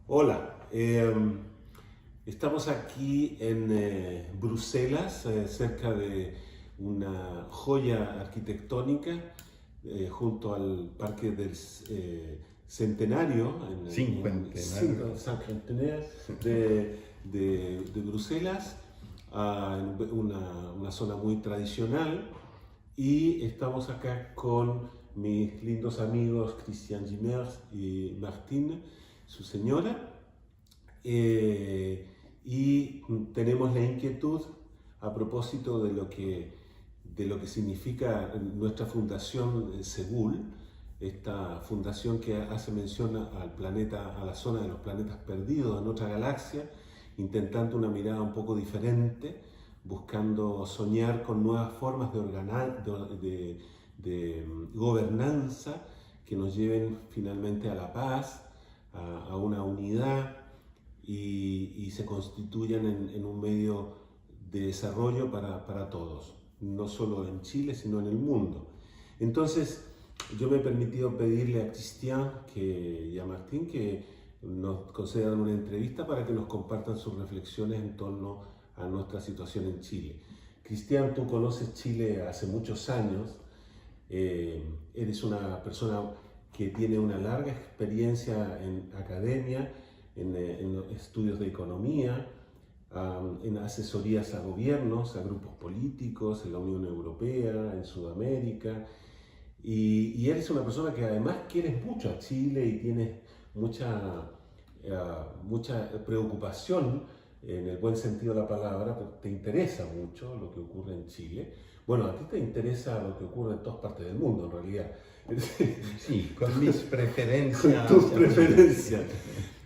Hola, estamos aquí en Bruselas, cerca de una joya arquitectónica, junto al Parque del Centenario, Cinquentenario. Cinquentenario de Bruselas, en una zona muy tradicional, y estamos acá con mis lindos amigos Christian Gimers y Martín, su señora, y tenemos la inquietud a propósito de lo que significa nuestra fundación Segul, esta fundación que hace mención al planeta, a la zona de los planetas perdidos en otra galaxia, intentando una mirada un poco diferente, buscando soñar con nuevas formas de gobernanza que nos lleven finalmente a la paz, a una unidad y se constituyan en un medio de desarrollo para todos, no solo en Chile, sino en el mundo. Entonces, yo me he permitido pedirle a Christian y a Martín que nos concedan una entrevista para que nos compartan sus reflexiones en torno a nuestra situación en Chile. Christian, tú conoces Chile hace muchos años, eres una persona que tiene una larga experiencia en academia, en estudios de economía, en asesorías a gobiernos, a grupos políticos, en la Unión Europea, en Sudamérica. Y eres una persona que además quieres mucho a Chile y tienes mucha preocupación, en el buen sentido de la palabra, porque te interesa mucho lo que ocurre en Chile. Bueno, a ti te interesa lo que ocurre en todas partes del mundo, en realidad. Sí, con mis preferencias. Con tus preferencias.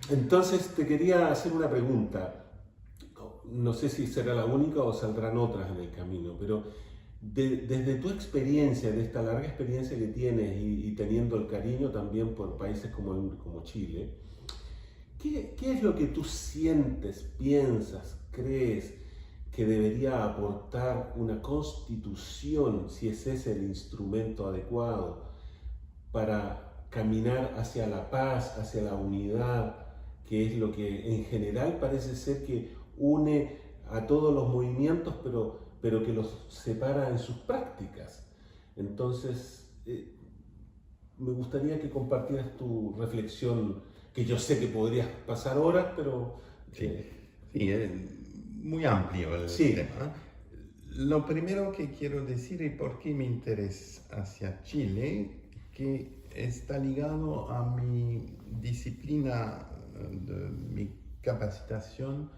Entonces te quería hacer una pregunta. No sé si será la única o saldrán otras en el camino, pero desde tu experiencia, de esta larga experiencia que tienes y teniendo el cariño también por países como Chile, ¿qué es lo que tú sientes, piensas, crees que debería aportar una constitución, si ese es el instrumento adecuado, para caminar hacia la paz, hacia la unidad, que es lo que en general parece ser que une a todos los movimientos, pero que los separa en sus prácticas? Entonces, me gustaría que compartieras tu reflexión, que yo sé que podrías pasar horas, pero... Sí, sí, es muy amplio el sí. tema. Lo primero que quiero decir es por qué mi interés hacia Chile, que está ligado a mi disciplina, de mi capacitación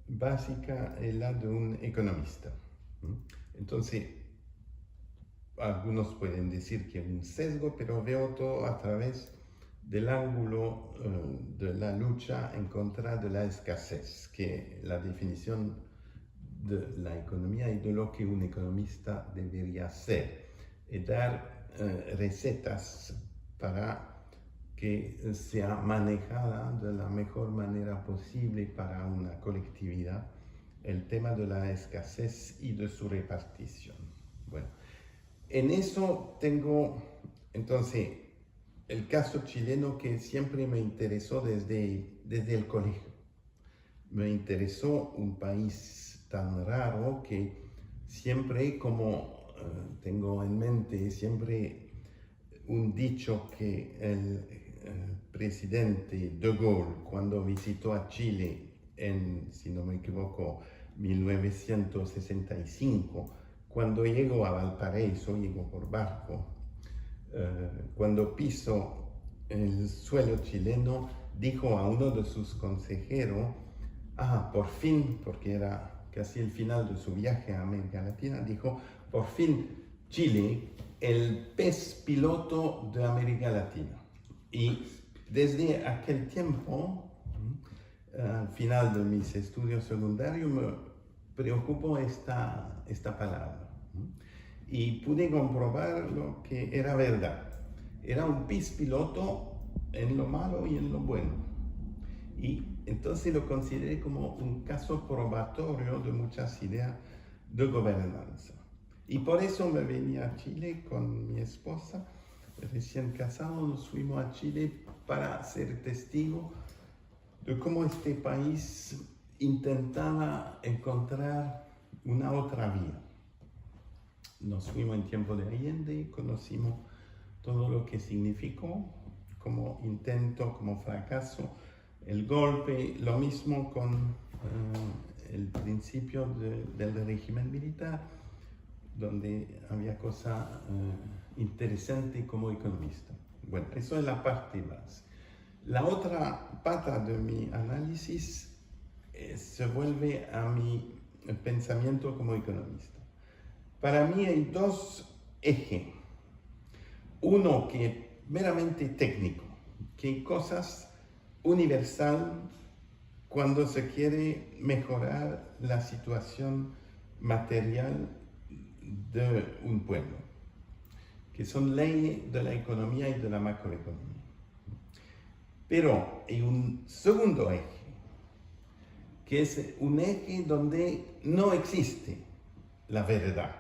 básica, es la de un economista. Entonces, algunos pueden decir que es un sesgo, pero veo todo a través del ángulo de la lucha en contra de la escasez, que la definición de la economía y de lo que un economista debería hacer, es dar recetas para que sea manejada de la mejor manera posible para una colectividad el tema de la escasez y de su repartición. Bueno, en eso tengo entonces el caso chileno que siempre me interesó desde el colegio. Me interesó un país tan raro que siempre, como tengo en mente, siempre un dicho que el presidente de Gaulle, cuando visitó a Chile en, si no me equivoco, 1965, cuando llegó a Valparaíso, llegó por barco, cuando pisó el suelo chileno, dijo a uno de sus consejeros, por fin, porque era casi el final de su viaje a América Latina, dijo, por fin Chile, el pez piloto de América Latina. Y desde aquel tiempo, al final de mis estudios secundarios, me preocupó esta palabra. Y pude comprobar lo que era verdad. Era un pez piloto en lo malo y en lo bueno. Y entonces lo consideré como un caso probatorio de muchas ideas de gobernanza. Y por eso me venía a Chile con mi esposa, recién casados, nos fuimos a Chile para ser testigo de cómo este país intentaba encontrar una otra vía. Nos fuimos en tiempo de Allende, conocimos todo lo que significó como intento, como fracaso, el golpe, lo mismo con el principio del régimen militar, donde había cosas interesantes como economista. Bueno, eso es la parte base. La otra pata de mi análisis se vuelve a mi pensamiento como economista. Para mí hay dos ejes. Uno que es meramente técnico, que hay cosas universal cuando se quiere mejorar la situación material de un pueblo, que son leyes de la economía y de la macroeconomía. Pero hay un segundo eje, que es un eje donde no existe la verdad.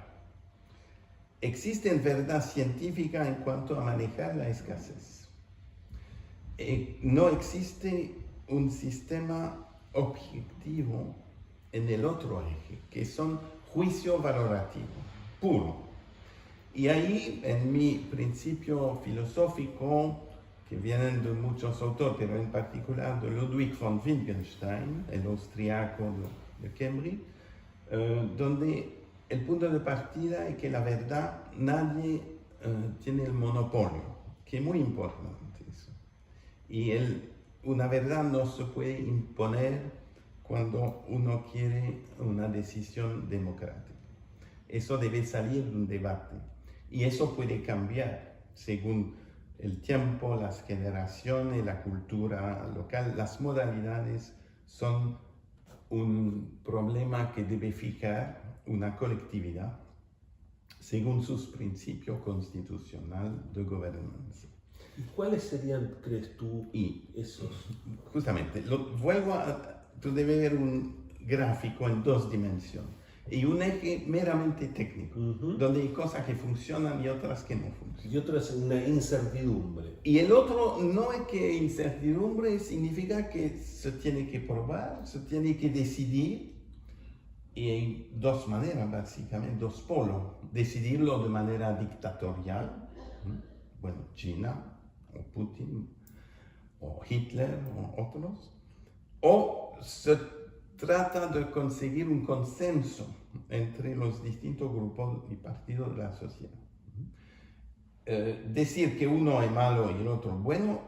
Existe verdad científica en cuanto a manejar la escasez. No existe un sistema objetivo en el otro eje, que son juicio valorativo, puro. Y ahí, en mi principio filosófico, que vienen de muchos autores, pero en particular de Ludwig von Wittgenstein, el austriaco de Cambridge, donde el punto de partida es que la verdad nadie tiene el monopolio, que es muy importante eso. Y una verdad no se puede imponer cuando uno quiere una decisión democrática. Eso debe salir de un debate. Y eso puede cambiar según el tiempo, las generaciones, la cultura local. Las modalidades son un problema que debe fijar una colectividad según sus principios constitucionales de gobernanza. ¿Y cuáles serían, crees tú, esos? Justamente, tú debes ver un gráfico en dos dimensiones y un eje meramente técnico, donde hay cosas que funcionan y otras que no funcionan. Y otro es una incertidumbre. Y el otro no es que incertidumbre significa que se tiene que probar, se tiene que decidir. Y hay dos maneras, básicamente, dos polos. Decidirlo de manera dictatorial, bueno, China, o Putin, o Hitler, o otros. O se trata de conseguir un consenso entre los distintos grupos y partidos de la sociedad. Decir que uno es malo y el otro bueno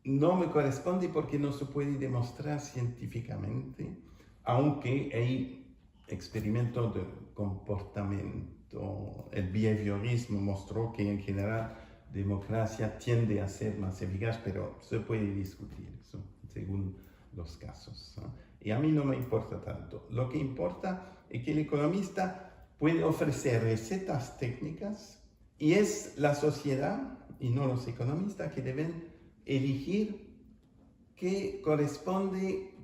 no me corresponde porque no se puede demostrar científicamente, aunque hay experimentos de comportamiento. El behaviorismo mostró que en general democracia tiende a ser más eficaz, pero se puede discutir eso según los casos, ¿no? Y a mí no me importa tanto. Lo que importa es que el economista puede ofrecer recetas técnicas y es la sociedad y no los economistas que deben elegir qué corresponde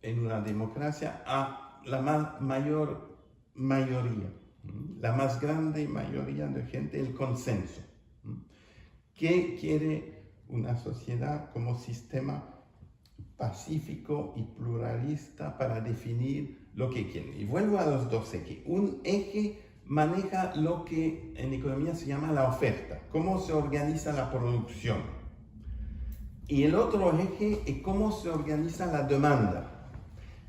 en una democracia a la mayor mayoría, la más grande mayoría de gente, el consenso. ¿Qué quiere una sociedad como sistema pacífico y pluralista para definir lo que quiere? Y vuelvo a los dos ejes. Un eje maneja lo que en economía se llama la oferta, cómo se organiza la producción. Y el otro eje es cómo se organiza la demanda.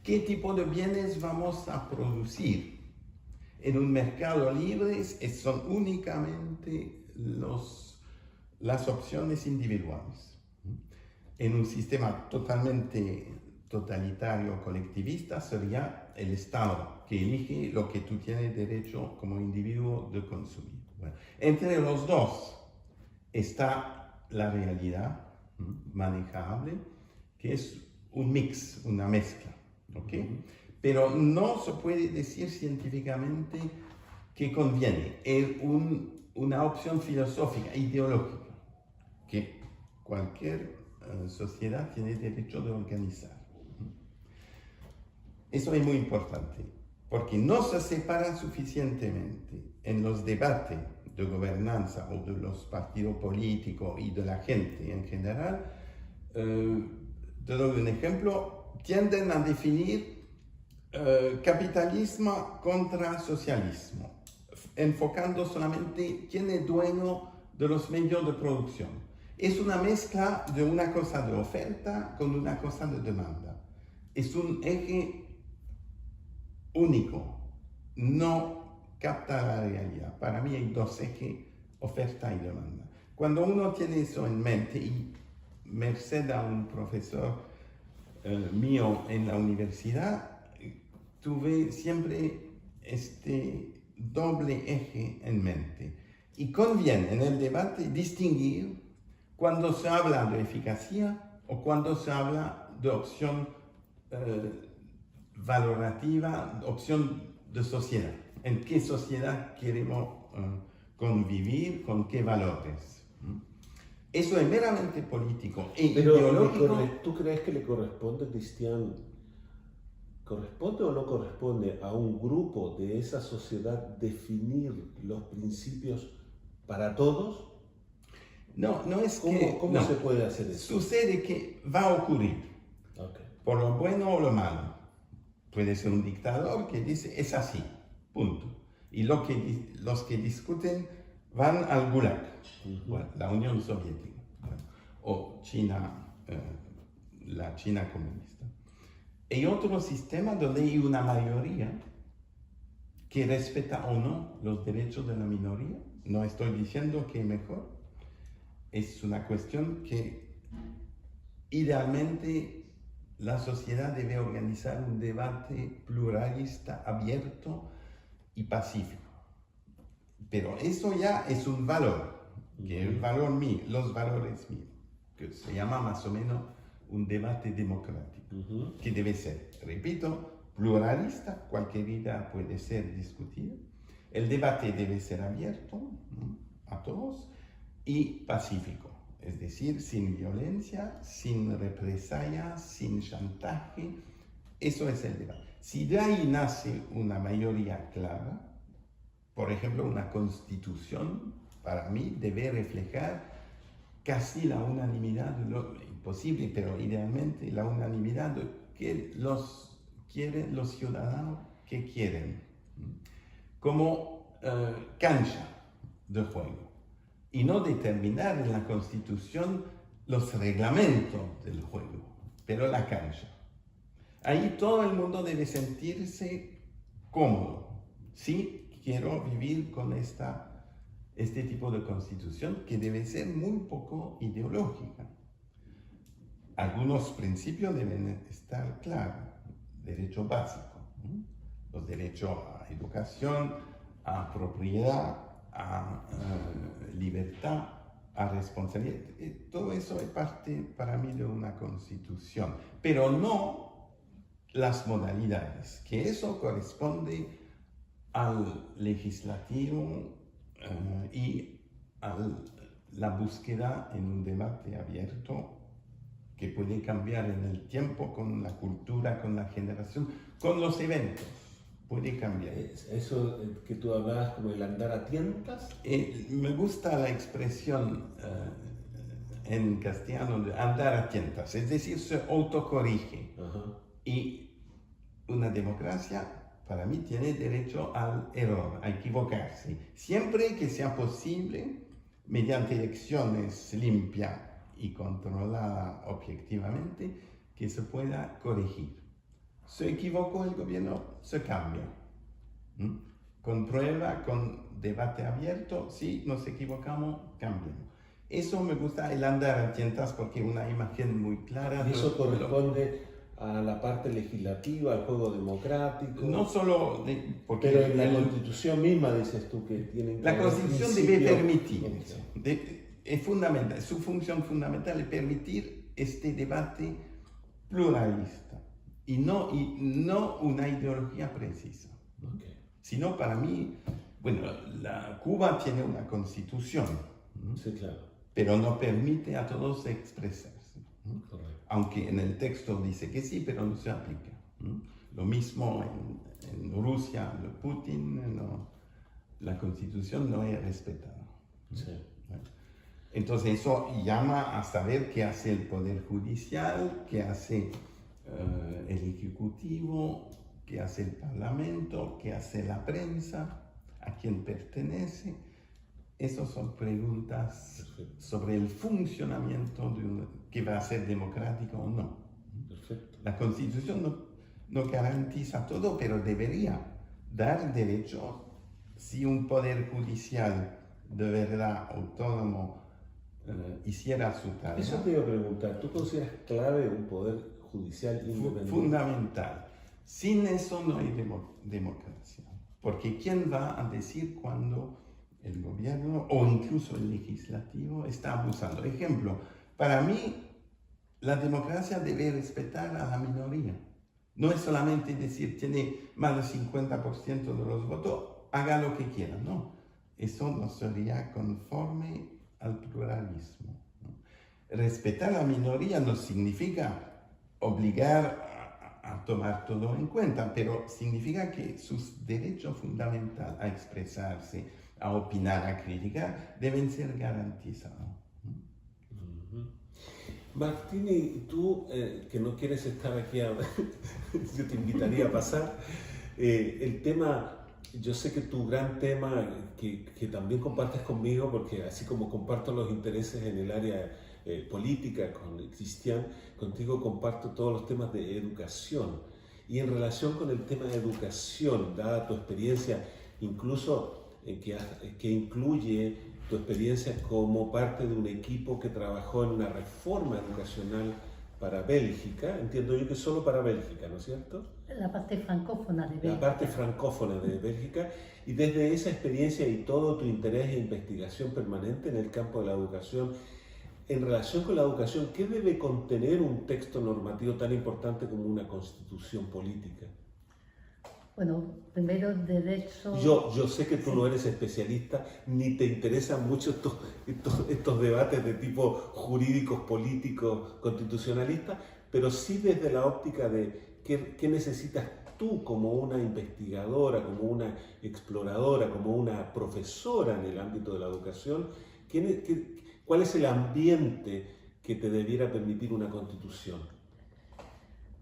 ¿Qué tipo de bienes vamos a producir? En un mercado libre son únicamente las opciones individuales. En un sistema totalmente totalitario colectivista sería el Estado que elige lo que tú tienes derecho como individuo de consumir. Bueno, entre los dos está la realidad manejable, que es un mix, una mezcla. ¿Okay? Pero no se puede decir científicamente que conviene. Es una opción filosófica, ideológica, que cualquier sociedad tiene derecho de organizar. Eso es muy importante. porque no se separa suficientemente en los debates de gobernanza o de los partidos políticos y de la gente en general. Te doy un ejemplo, tienden a definir capitalismo contra socialismo, enfocando solamente quién es dueño de los medios de producción. Es una mezcla de una cosa de oferta con una cosa de demanda. Es un eje único, no capta la realidad. Para mí hay dos ejes, oferta y demanda. Cuando uno tiene eso en mente, y merced a un profesor mío en la universidad, tuve siempre este doble eje en mente. Y conviene en el debate distinguir cuando se habla de eficacia o cuando se habla de opción valorativa, opción de sociedad. ¿En qué sociedad queremos convivir? ¿Con qué valores? Eso es meramente político e ideológico. ¿Tú crees que le corresponde, Cristian, corresponde o no corresponde a un grupo de esa sociedad definir los principios para todos? No, no es ¿Cómo se puede hacer eso? Sucede que va a ocurrir, por lo bueno o lo malo. Puede ser un dictador que dice, es así, punto. Y los que discuten van al Gulag, bueno, la Unión Soviética, bueno, o China, la China comunista. Hay otro sistema donde hay una mayoría que respeta o no los derechos de la minoría. No estoy diciendo que es mejor. Es una cuestión que idealmente la sociedad debe organizar un debate pluralista, abierto y pacífico. Pero eso ya es un valor, que es el valor mío, los valores míos, que se llama más o menos un debate democrático, que debe ser, repito, pluralista, cualquier idea puede ser discutida. El debate debe ser abierto a todos y pacífico, es decir, sin violencia, sin represalias, sin chantaje. Eso es el debate. Si de ahí nace una mayoría clara, por ejemplo, una constitución, para mí debe reflejar casi la unanimidad, de lo imposible, pero idealmente la unanimidad de que quieren los ciudadanos que quieren, como cancha de juego. Y no determinar en la Constitución los reglamentos del juego, pero la cancha. Ahí todo el mundo debe sentirse cómodo. Sí, quiero vivir con este tipo de Constitución que debe ser muy poco ideológica. Algunos principios deben estar claros. Derecho básico, los derechos a educación, a propiedad, a libertad, a responsabilidad. Todo eso es parte para mí de una constitución, pero no las modalidades, que eso corresponde al legislativo y a la búsqueda en un debate abierto que puede cambiar en el tiempo con la cultura, con la generación, con los eventos. Puede cambiar. Eso que tú hablabas como el andar a tientas. Me gusta la expresión en castellano de andar a tientas, es decir, se autocorrige. Y una democracia, para mí, tiene derecho al error, a equivocarse, siempre que sea posible, mediante elecciones limpias y controladas objetivamente, que se pueda corregir. Se equivocó el gobierno, se cambia. Con prueba, con debate abierto, si nos equivocamos, cambiamos. Eso me gusta, el andar a tientas, porque es una imagen muy clara. ¿Y eso corresponde a la parte legislativa, al juego democrático? No solo... pero en la Constitución misma dices tú que tienen que... La Constitución debe permitir eso. Es fundamental, su función fundamental es permitir este debate pluralista. Y no una ideología precisa. Sino para mí, bueno, Cuba tiene una constitución, sí, claro, pero no permite a todos expresarse. Aunque en el texto dice que sí, pero no se aplica. Lo mismo en Rusia, Putin, la constitución no es respetada. Sí. Entonces eso llama a saber qué hace el Poder Judicial, qué hace el Ejecutivo, qué hace el Parlamento, qué hace la prensa, a quién pertenece. Esas son preguntas sobre el funcionamiento que va a ser democrático o no. Perfecto. La Constitución no garantiza todo, pero debería dar derecho, si un Poder Judicial de verdad autónomo hiciera su tarea. Eso te iba a preguntar, ¿tú consideras clave un poder judicial independiente? Fundamental. Sin eso no hay democracia. Porque ¿quién va a decir cuando el gobierno o incluso el legislativo está abusando? Ejemplo, para mí la democracia debe respetar a la minoría. No es solamente decir, tiene más del 50% de los votos, haga lo que quiera. No, eso no sería conforme al pluralismo, ¿no? Respetar a la minoría no significa obligar a tomar todo en cuenta, pero significa que sus derechos fundamentales a expresarse, a opinar, a criticar, deben ser garantizados. Martini, tú que no quieres estar aquí, yo te invitaría a pasar. El tema, yo sé que tu gran tema, que también compartes conmigo, porque así como comparto los intereses en el área política con Cristian, contigo comparto todos los temas de educación. Y en relación con el tema de educación, dada tu experiencia, incluso que incluye tu experiencia como parte de un equipo que trabajó en una reforma educacional para Bélgica, entiendo yo que solo para Bélgica, ¿no es cierto? La parte francófona de Bélgica. La parte francófona de Bélgica, y desde esa experiencia y todo tu interés e investigación permanente en el campo de la educación, en relación con la educación, ¿qué debe contener un texto normativo tan importante como una constitución política? Bueno, primero derecho... Yo sé que tú no eres especialista, ni te interesan mucho estos debates de tipo jurídicos, políticos, constitucionalistas, pero sí desde la óptica de qué necesitas tú como una investigadora, como una exploradora, como una profesora en el ámbito de la educación, ¿cuál es el ambiente que te debiera permitir una constitución?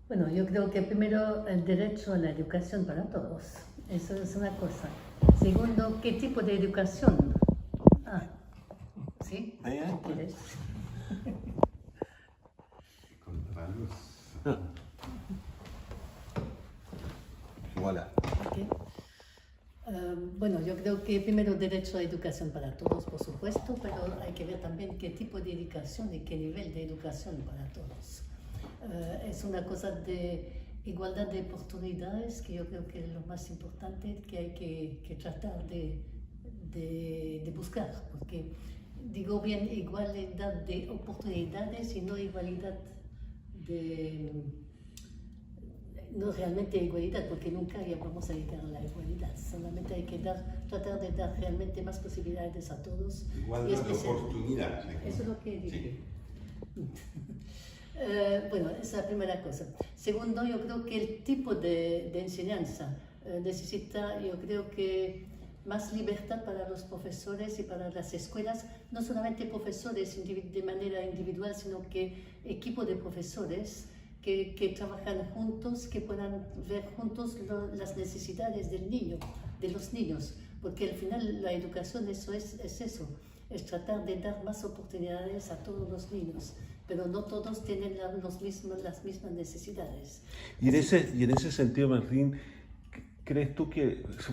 Bueno, yo creo que primero el derecho a la educación para todos, eso es una cosa. Segundo, ¿qué tipo de educación? ¿Sí? ¿Quieres? Contraluz. Voilà. Okay. Bueno, yo creo que primero derecho a educación para todos, por supuesto, pero hay que ver también qué tipo de educación y qué nivel de educación para todos. Es una cosa de igualdad de oportunidades que yo creo que es lo más importante que hay que tratar de buscar, porque digo bien igualdad de oportunidades y no igualdad no realmente igualdad, porque nunca ya vamos a llegar a la igualdad, solamente hay que tratar de dar realmente más posibilidades a todos. Igualdad de oportunidades. Eso es lo que dije. Sí. Bueno, esa es la primera cosa. Segundo, yo creo que el tipo de enseñanza necesita, yo creo que más libertad para los profesores y para las escuelas, no solamente profesores de manera individual, sino que equipo de profesores que trabajan juntos, que puedan ver juntos las necesidades del niño, de los niños, porque al final la educación eso es eso, es tratar de dar más oportunidades a todos los niños, pero no todos tienen las mismas necesidades. Y en ese sentido, Martín,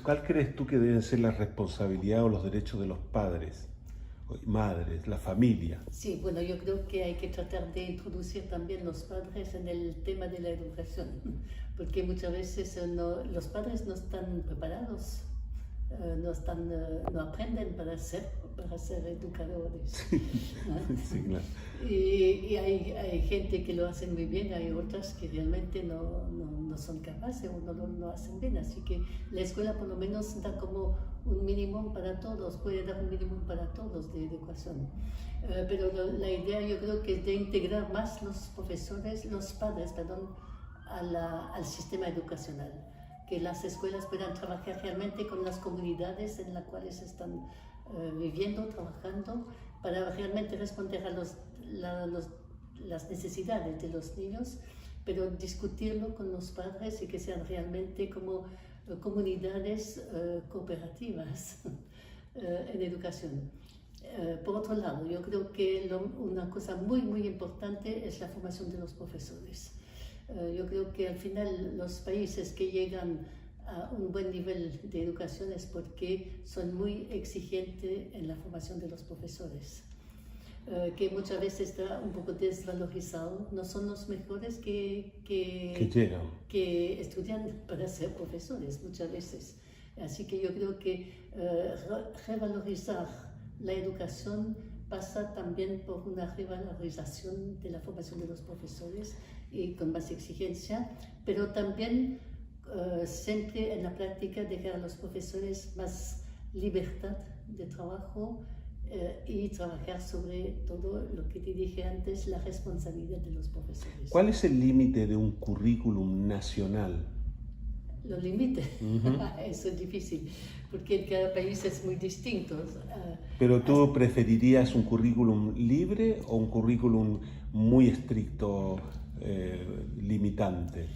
¿cuál crees tú que deben ser las responsabilidades o los derechos de los padres, madres, la familia? Sí, bueno, yo creo que hay que tratar de introducir también los padres en el tema de la educación, porque muchas veces los padres no están preparados, no aprenden para ser educadores. Sí, claro. Y hay gente que lo hace muy bien, hay otras que realmente no son capaces o no lo hacen bien, así que la escuela por lo menos da como un mínimo para todos, puede dar un mínimo para todos de educación. Pero la idea yo creo que es de integrar más los padres, al sistema educacional, que las escuelas puedan trabajar realmente con las comunidades en las cuales están viviendo, trabajando, para realmente responder a las necesidades de los niños, pero discutirlo con los padres y que sean realmente como comunidades cooperativas en educación. Por otro lado, yo creo que una cosa muy, muy importante es la formación de los profesores. Yo creo que al final los países que llegan a un buen nivel de educación es porque son muy exigentes en la formación de los profesores, que muchas veces está un poco desvalorizado. No son los mejores que estudian para ser profesores muchas veces. Así que yo creo que revalorizar la educación pasa también por una revalorización de la formación de los profesores y con más exigencia, pero también siempre en la práctica dejar a los profesores más libertad de trabajo y trabajar sobre todo lo que te dije antes, la responsabilidad de los profesores. ¿Cuál es el límite de un currículum nacional? Los límites, eso es difícil, porque cada país es muy distinto. ¿Pero tú preferirías un currículum libre o un currículum muy estricto, limitante?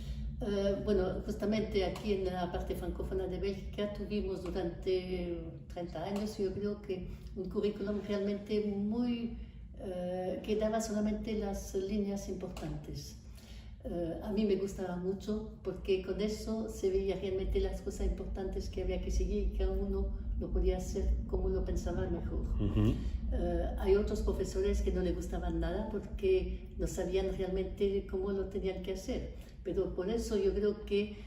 Bueno, justamente aquí en la parte francófona de Bélgica tuvimos durante 30 años, yo creo que un currículum realmente muy que daba solamente las líneas importantes. A mí me gustaba mucho porque con eso se veía realmente las cosas importantes que había que seguir y cada uno lo podía hacer como lo pensaba mejor. Hay otros profesores que no les gustaban nada porque no sabían realmente cómo lo tenían que hacer, pero por eso yo creo que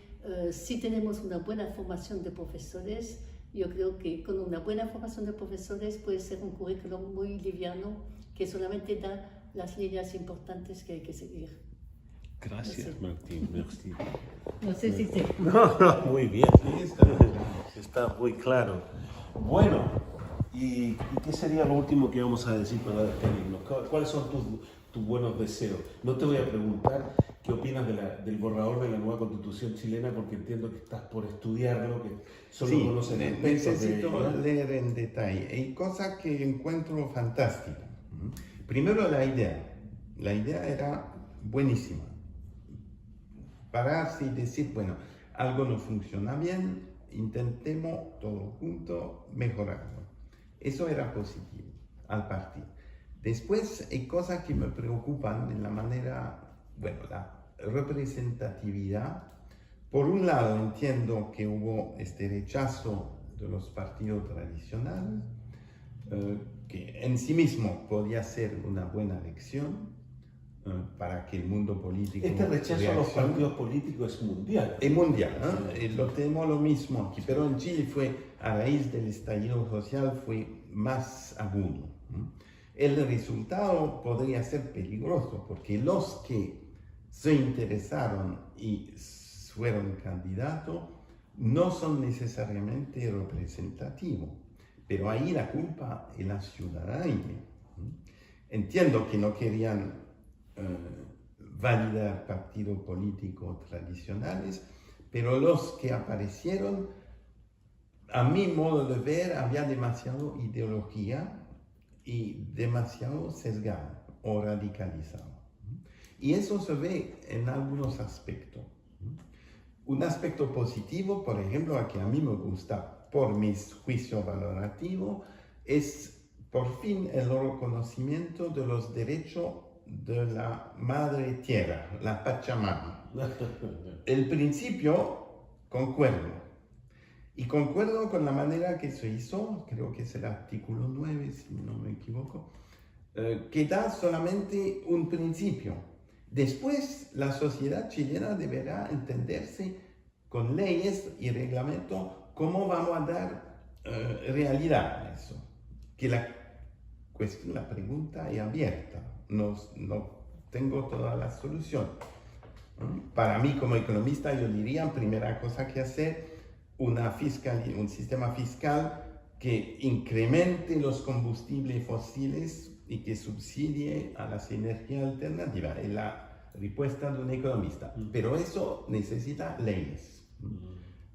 si tenemos una buena formación de profesores, yo creo que con una buena formación de profesores puede ser un currículum muy liviano que solamente da las líneas importantes que hay que seguir. Gracias, Martín. Merci. No sé si te... No, muy bien. Está muy claro. Bueno, ¿y qué sería lo último que vamos a decir para despedirnos? ¿Cuáles son tus buenos deseos? No te voy a preguntar qué opinas del borrador de la nueva Constitución chilena, porque entiendo que estás por estudiarlo, que solo conoces aspectos de necesito leer en detalle. Hay cosas que encuentro fantásticas. Primero, la idea. La idea era buenísima. Pararse y decir, bueno, algo no funciona bien, intentemos todos juntos mejorarlo. Eso era positivo al partir. Después hay cosas que me preocupan en la manera, bueno, la representatividad. Por un lado entiendo que hubo este rechazo de los partidos tradicionales, que en sí mismo podía ser una buena lección para que el mundo político... Este rechazo a los partidos políticos es mundial. Es mundial, ¿no? Lo tenemos lo mismo aquí, pero en Chile fue, a raíz del estallido social, fue más agudo. El resultado podría ser peligroso, porque los que se interesaron y fueron candidatos no son necesariamente representativos, pero ahí la culpa es la ciudadanía. Entiendo que no querían validar partidos políticos tradicionales, pero los que aparecieron, a mi modo de ver, había demasiado ideología y demasiado sesgado o radicalizado. Y eso se ve en algunos aspectos. Un aspecto positivo, por ejemplo, a que a mí me gusta por mis juicios valorativos, es por fin el reconocimiento de los derechos de la madre tierra, la Pachamama. El principio, concuerdo. Y concuerdo con la manera que se hizo, creo que es el artículo 9, si no me equivoco, que da solamente un principio. Después, la sociedad chilena deberá entenderse con leyes y reglamentos cómo vamos a dar realidad a eso. Que la cuestión, la pregunta es abierta. No tengo toda la solución. Para mí, como economista, yo diría, primera cosa que hacer, un sistema fiscal que incremente los combustibles fósiles y que subsidie a las energías alternativas. Es la respuesta de un economista. Pero eso necesita leyes.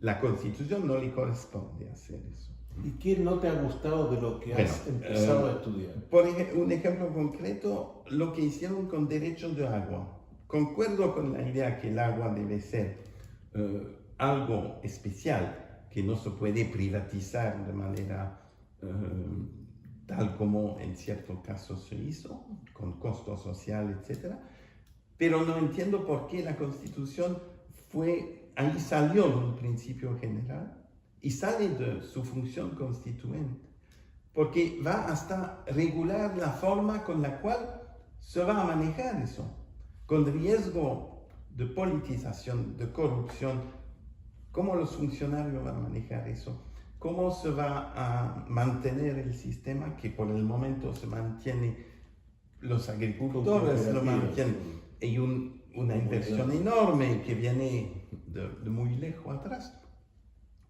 La Constitución no le corresponde hacer eso. ¿Y qué no te ha gustado de lo que has empezado a estudiar? Por un ejemplo concreto, lo que hicieron con derechos de agua. Concuerdo con la idea que el agua debe ser algo especial, que no se puede privatizar de manera tal como en ciertos casos se hizo, con costo social, etc. Pero no entiendo por qué la Constitución ahí salió de un principio general y sale de su función constituente, porque va hasta regular la forma con la cual se va a manejar eso, con riesgo de politización, de corrupción. ¿Cómo los funcionarios van a manejar eso? ¿Cómo se va a mantener el sistema que por el momento se mantiene? Los agricultores lo mantienen. Hay una inversión enorme que viene de muy lejos atrás.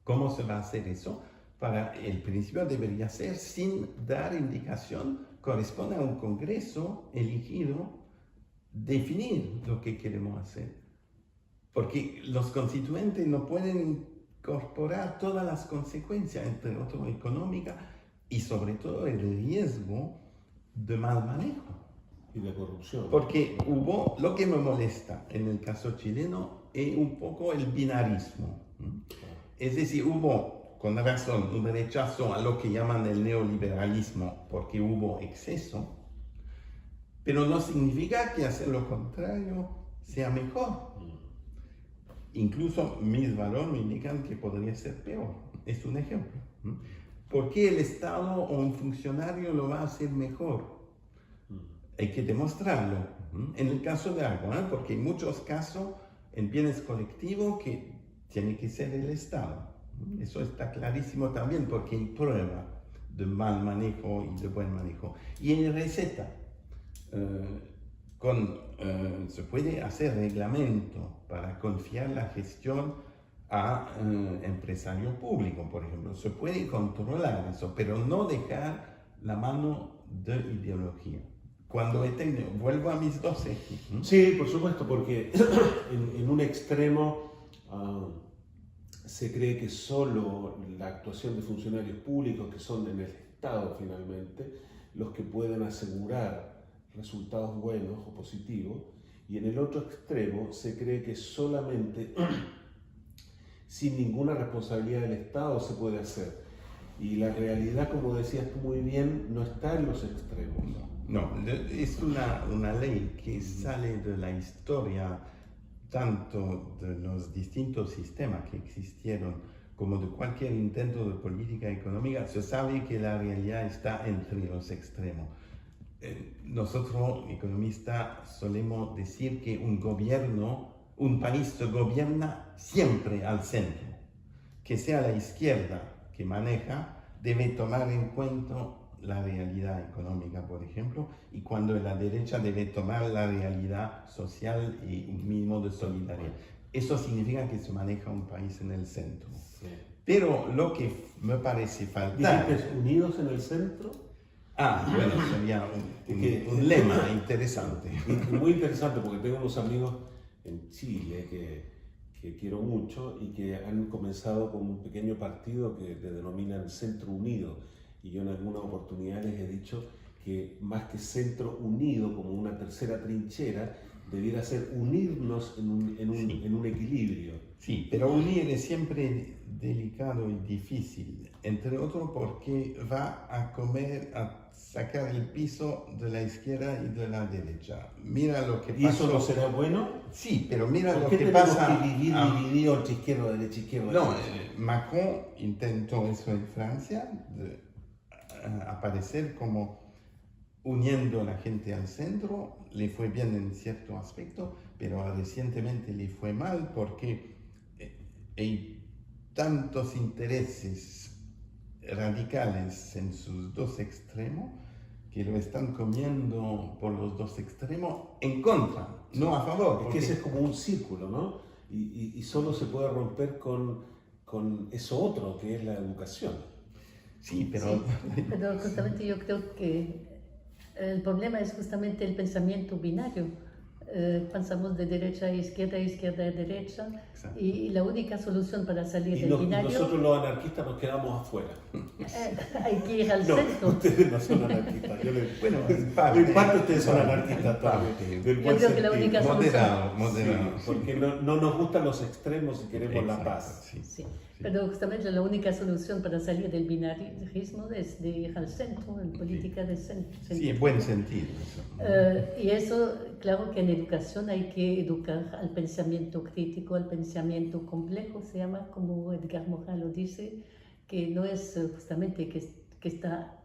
¿Cómo se va a hacer eso? Para el principio debería ser sin dar indicación, corresponde a un Congreso elegido definir lo que queremos hacer. Porque los constituyentes no pueden incorporar todas las consecuencias, entre otras económicas, y sobre todo el riesgo de mal manejo. Y de corrupción. Porque hubo, lo que me molesta en el caso chileno es un poco el binarismo. Es decir, hubo, con razón, un rechazo a lo que llaman el neoliberalismo porque hubo exceso, pero no significa que hacer lo contrario sea mejor. Incluso mis valores me indican que podría ser peor. Es un ejemplo. ¿Por qué el Estado o un funcionario lo va a hacer mejor? Hay que demostrarlo. En el caso de agua, porque hay muchos casos en bienes colectivos que tiene que ser el Estado. Eso está clarísimo también porque hay prueba de mal manejo y de buen manejo. Y en receta, se puede hacer reglamento para confiar la gestión a empresario público, por ejemplo. Se puede controlar eso, pero no dejar la mano de ideología. Cuando vuelvo a mis dos ejes. Sí, por supuesto, porque en un extremo se cree que solo la actuación de funcionarios públicos, que son en el Estado finalmente, los que pueden asegurar resultados buenos o positivos, y en el otro extremo se cree que solamente sin ninguna responsabilidad del Estado se puede hacer. Y la realidad, como decías tú muy bien, no está en los extremos. No, es una ley que sale de la historia tanto de los distintos sistemas que existieron como de cualquier intento de política económica. Se sabe que la realidad está entre los extremos. Nosotros, economistas, solemos decir que un país se gobierna siempre al centro. Que sea la izquierda que maneja, debe tomar en cuenta la realidad económica, por ejemplo, y cuando la derecha debe tomar la realidad social y un mínimo de solidaridad. Eso significa que se maneja un país en el centro. Sí. Pero lo que me parece faltar... ¿Dices unidos en el centro? Bueno, sería un lema interesante. Muy interesante, porque tengo unos amigos en Chile que quiero mucho y que han comenzado con un pequeño partido que le denominan Centro Unido. Y yo en algunas oportunidades les he dicho que más que Centro Unido, como una tercera trinchera, debiera ser unirnos en un equilibrio. Sí, pero unir es siempre delicado y difícil, entre otros porque va a sacar el piso de la izquierda y de la derecha. Mira lo que pasa. ¿Y eso no será bueno? Sí, pero mira lo que pasa. ¿Por qué tenemos que dividir entre izquierda, derecha, izquierda? No, Macron intentó eso en Francia, aparecer como uniendo a la gente al centro. Le fue bien en cierto aspecto, pero recientemente le fue mal porque hay tantos intereses radicales en sus dos extremos que lo están comiendo por los dos extremos en contra, no a favor. Es que ese es como un círculo, ¿no? Y solo se puede romper con eso otro, que es la educación. Sí, pero... Sí, pero justamente yo creo que el problema es justamente el pensamiento binario. pensamos de derecha a izquierda a derecha, Exacto. y la única solución para salir Y del binario nosotros los anarquistas nos quedamos afuera. hay que ir al No, centro. ustedes no son anarquistas. Bueno, en En parte, parte ustedes son en anarquistas también. parte. Del Yo buen creo que la sentido. única Moderado, Sí, moderado. porque no nos gustan los extremos y queremos la Exacto, paz. sí. Sí, pero justamente la única solución para salir del binarismo es de ir al centro, en política de centro. Sí, en buen sentido. Eso. Y eso, claro que en educación hay que educar al pensamiento crítico, al pensamiento complejo, se llama, como Edgar Morin lo dice, que no es justamente que está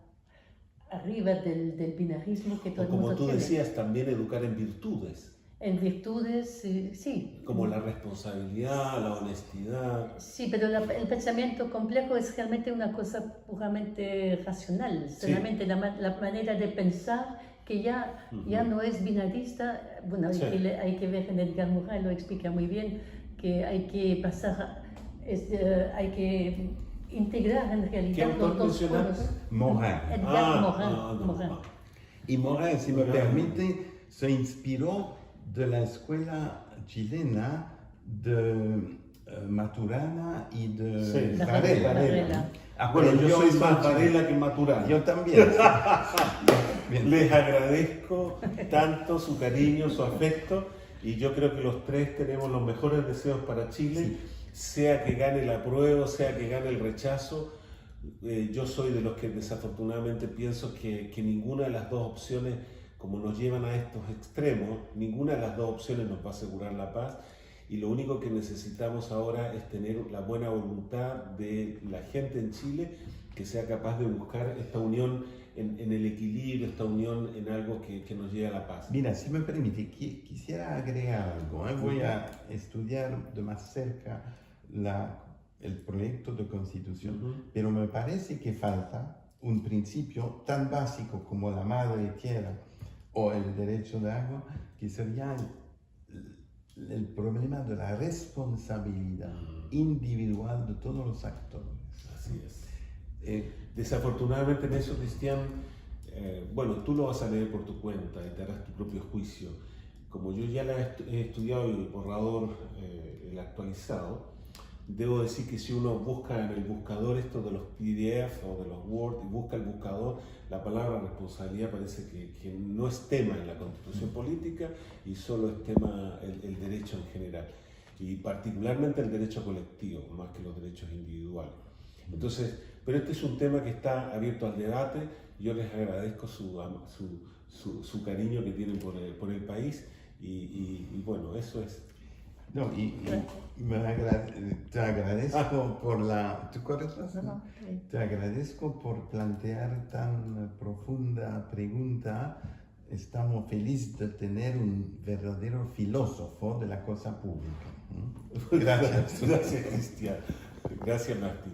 arriba del binarismo que todo O el como mundo tú tiene. decías, también educar en virtudes, En virtudes, sí. como la responsabilidad, la honestidad. Sí, pero el pensamiento complejo es realmente una cosa puramente racional, Sí. solamente la manera de pensar que ya no es binarista. Bueno, Sí. hay que ver en Edgar Morin, lo explica muy bien, que hay que pasar, hay que integrar en ¿Qué realidad autor los dos mencionaste? polos. Morin. Edgar Morin. no. Morin. Y Morin, si me Morin. permite, se inspiró de la escuela chilena de Maturana y de Sí, Varela. Varela. Bueno, yo soy Aprendió más mucho. Varela que Maturana. Yo también. Bien. Les agradezco tanto su cariño, su afecto, y yo creo que los tres tenemos los mejores deseos para Chile, sea que gane el apruebo, sea que gane el rechazo. Yo soy de los que desafortunadamente pienso que ninguna de las dos opciones, como nos llevan a estos extremos, ninguna de las dos opciones nos va a asegurar la paz, y lo único que necesitamos ahora es tener la buena voluntad de la gente en Chile que sea capaz de buscar esta unión en el equilibrio, esta unión en algo que nos lleve a la paz. Mira, si me permite, quisiera agregar algo. Voy a estudiar de más cerca el proyecto de constitución, pero me parece que falta un principio tan básico como la madre tierra o el derecho de agua, que sería el problema de la responsabilidad individual de todos los actores. Así es. Desafortunadamente en eso, Cristian, bueno, tú lo vas a leer por tu cuenta y te harás tu propio juicio. Como yo ya la he estudiado el borrador, el actualizado, debo decir que si uno busca en el buscador esto de los PDF o de los Word y busca el buscador, la palabra responsabilidad parece que no es tema en la Constitución política y solo es tema el derecho en general, y particularmente el derecho colectivo, más que los derechos individuales. Entonces, pero este es un tema que está abierto al debate. Yo les agradezco su cariño que tienen por el país y bueno, eso es. No, te agradezco por la... ¿Tú corres? No, Te agradezco por plantear tan profunda pregunta. Estamos felices de tener un verdadero filósofo de la cosa pública. Gracias. Gracias, Cristian. Gracias, Martín.